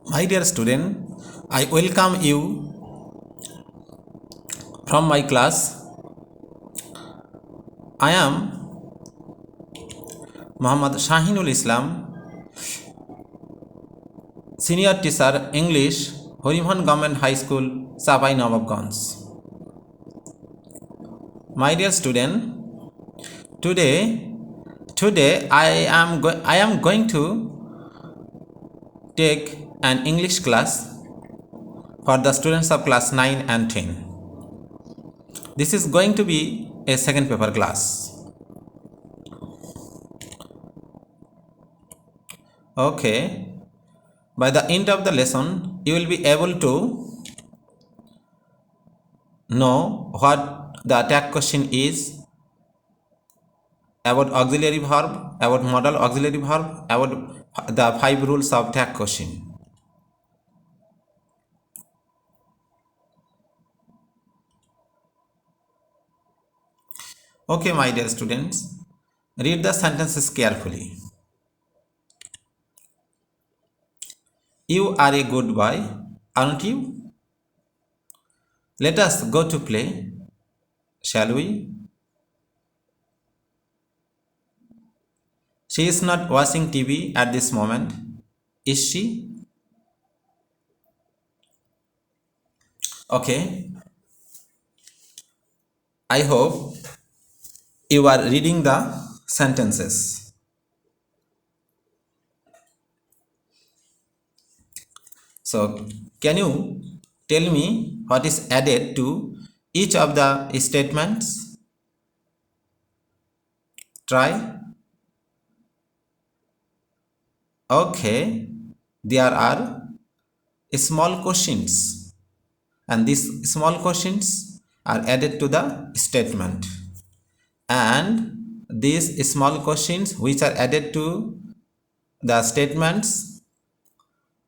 My dear student, I welcome you from my class. I am Muhammad Shahinul Islam, Senior Teacher English, Harimohan Govt High School, Chapainawabgonj. My dear student, today I am going to take an English class for the students of class 9 and 10. This is going to be a second paper class. Okay. By the end of the lesson, you will be able to know what the tag question is, about auxiliary verb, about modal auxiliary verb, about the 5 rules of tag question. Okay, my dear students, read the sentences carefully. You are a good boy, aren't you? Let us go to play, shall we? She is not watching TV at this moment, is she? Okay, I hope you are reading the sentences. So, can you tell me what is added to each of the statements? Try. Okay, there are small questions, and these small questions are added to the statement. And these small questions which are added to the statements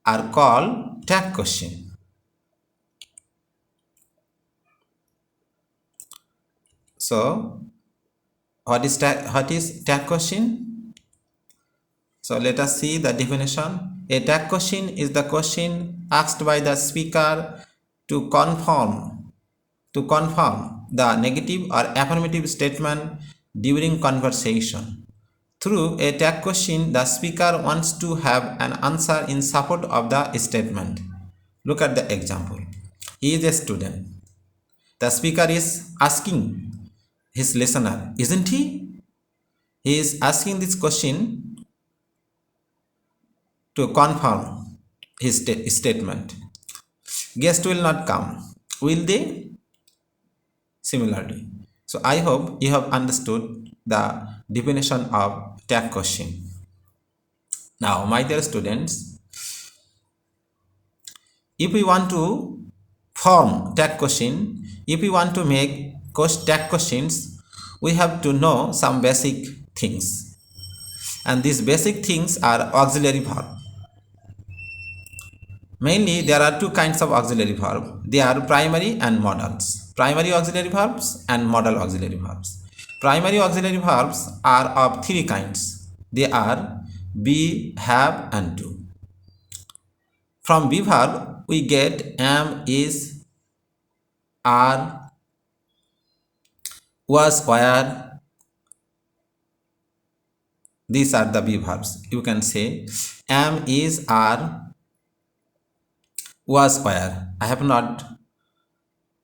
are called tag question. So, what is tag question? So let us see the definition. A tag question is the question asked by the speaker to confirm the negative or affirmative statement during conversation. Through a tag question, the speaker wants to have an answer in support of the statement. Look at the example. He is a student. The speaker is asking his listener, isn't he? He is asking this question to confirm his statement. Guests will not come, will they? Similarly. So I hope you have understood the definition of tag question. Now, my dear students, if we want to form tag question, if we want to make tag questions, we have to know some basic things. And these basic things are auxiliary verb. Mainly, there are two kinds of auxiliary verb. They are primary and modals. Primary auxiliary verbs and modal auxiliary verbs. Primary auxiliary verbs are of three kinds. They are be, have, and do. From be verb, we get am, is, are, was, were. These are the be verbs. You can say am, is, are, was, were. I have not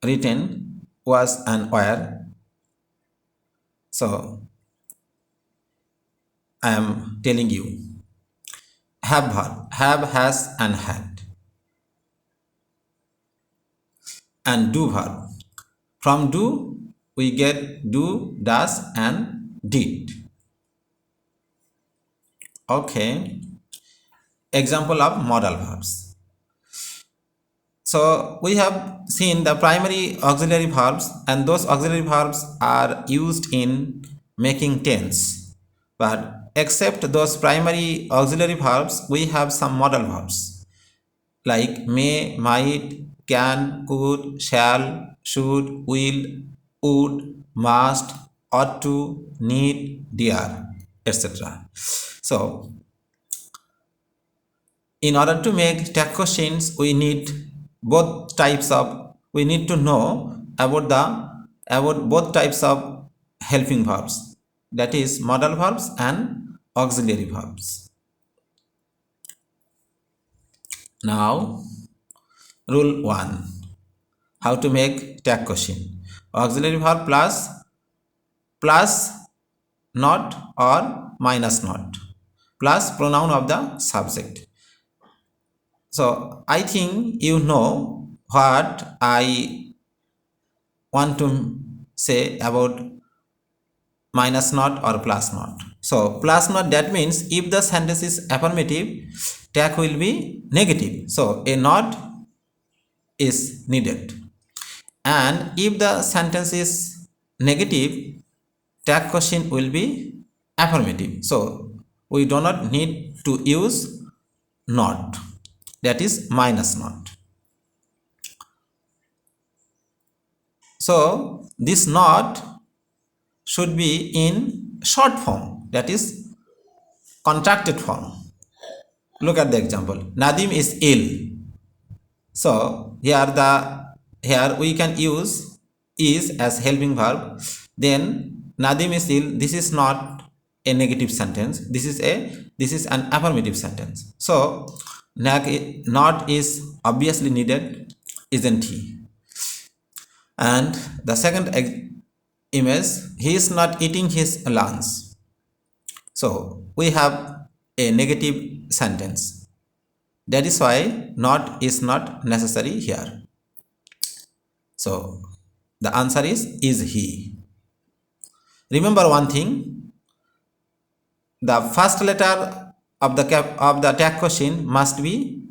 written was and were, so I am telling you. Have verb, have, has, and had. And do verb. From do, we get do, does, and did. Okay. Example of modal verbs. So we have seen the primary auxiliary verbs, and those auxiliary verbs are used in making tense. But except those primary auxiliary verbs, we have some modal verbs like may, might, can, could, shall, should, will, would, must, ought to, need, dare, etc. So in order to make tag questions, we need we need to know about both types of helping verbs, that is modal verbs and auxiliary verbs. Now rule 1, how to make tag question: auxiliary verb plus not or minus not plus pronoun of the subject. So I think you know what I want to say about minus not or plus not. So plus not, that means if the sentence is affirmative, tag will be negative, so a not is needed. And if the sentence is negative, tag question will be affirmative, so we do not need to use not, that is minus not. So this not should be in short form, that is contracted form. Look at the example: Nadim is ill. So here we can use is as helping verb. Then Nadim is ill, this is not a negative sentence, this is an affirmative sentence, so not is obviously needed, isn't he? And the second image, he is not eating his lunch. So we have a negative sentence, that is why not is not necessary here. So the answer is he. Remember one thing: the first letter of the tag question must be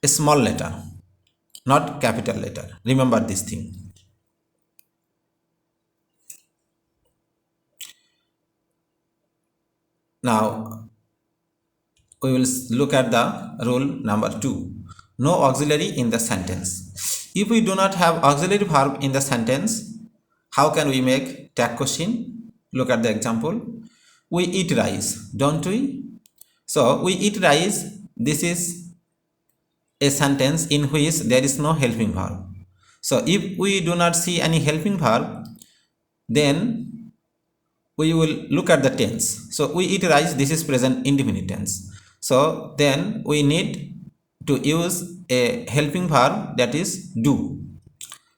a small letter, not capital letter. Remember this thing. Now we will look at the rule number 2: no auxiliary in the sentence. If we do not have auxiliary verb in the sentence, how can we make tag question? Look at the example: we eat rice, don't we? So we eat rice, this is a sentence in which there is no helping verb. So if we do not see any helping verb, then we will look at the tense. So we eat rice, this is present indefinite tense, so then we need to use a helping verb, that is do.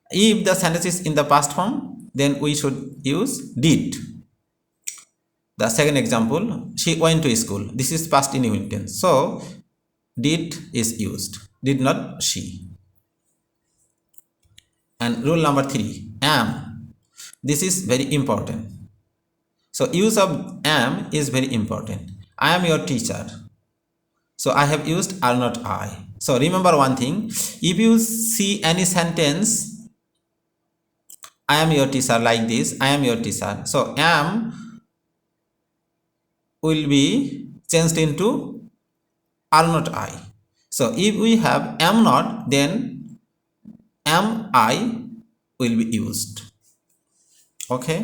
If the sentence is in the past form, then we should use did. The second example: she went to school, this is past indefinite tense, so did is used, did not she. And rule number 3: am. This is very important. So use of am is very important. I am your teacher, so I have used are not I. So remember one thing: if you see any sentence I am your teacher like this, I am your teacher, so am will be changed into are not I. So if we have am not, then am I will be used. Okay.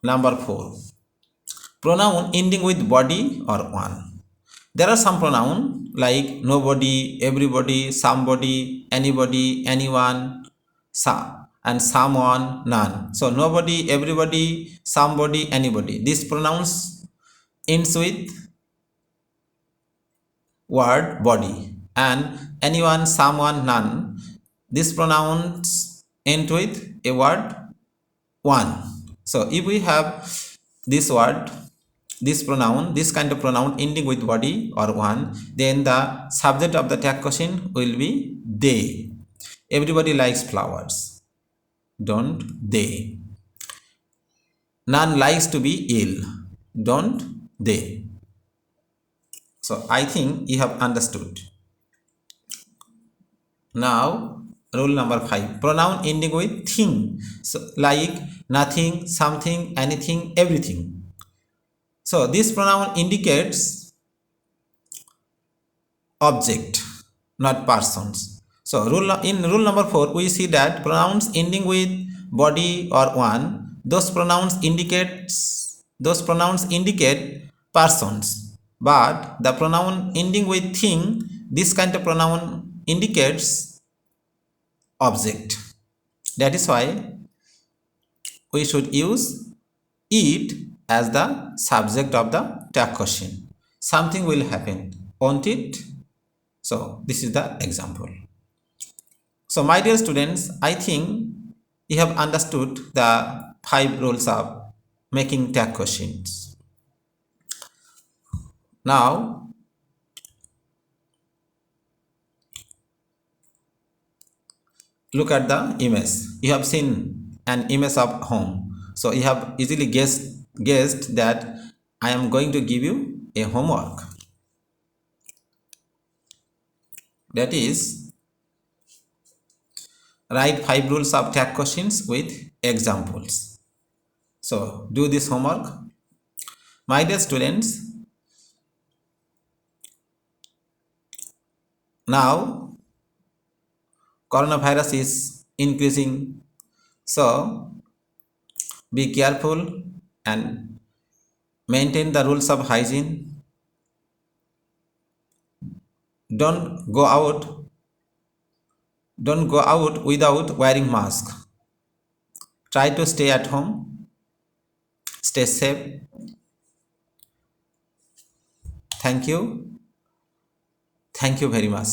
Number 4: pronoun ending with body or one. There are some pronoun like nobody, everybody, somebody, anybody, anyone, and someone, none. So nobody, everybody, somebody, anybody, these pronouns ends with word body, and anyone, someone, none, these pronouns end with a word one. So if we have this word, this pronoun, this kind of pronoun ending with body or one, then the subject of the tag question will be they. Everybody likes flowers, don't they? None likes to be ill, don't they? So I think you have understood. Now rule number 5: pronoun ending with thing. So like nothing, something, anything, everything. So this pronoun indicates object, not persons. So in rule number 4, we see that pronouns ending with body or one, those pronouns indicate persons. but the pronoun ending with thing, this kind of pronoun indicates object. That is why we should use it as the subject of the tag question. Something will happen, won't it? So this is the example. So my dear students, I think you have understood the 5 rules of making tag questions. Now look at the image. You have seen an image of home. So you have easily guessed that I am going to give you a homework. That is, write 5 rules of tag questions with examples. So do this homework. My dear students, now coronavirus is increasing. So be careful and maintain the rules of hygiene. Don't go out. Don't go out without wearing mask. Try to stay at home. Stay safe. Thank you. Thank you very much.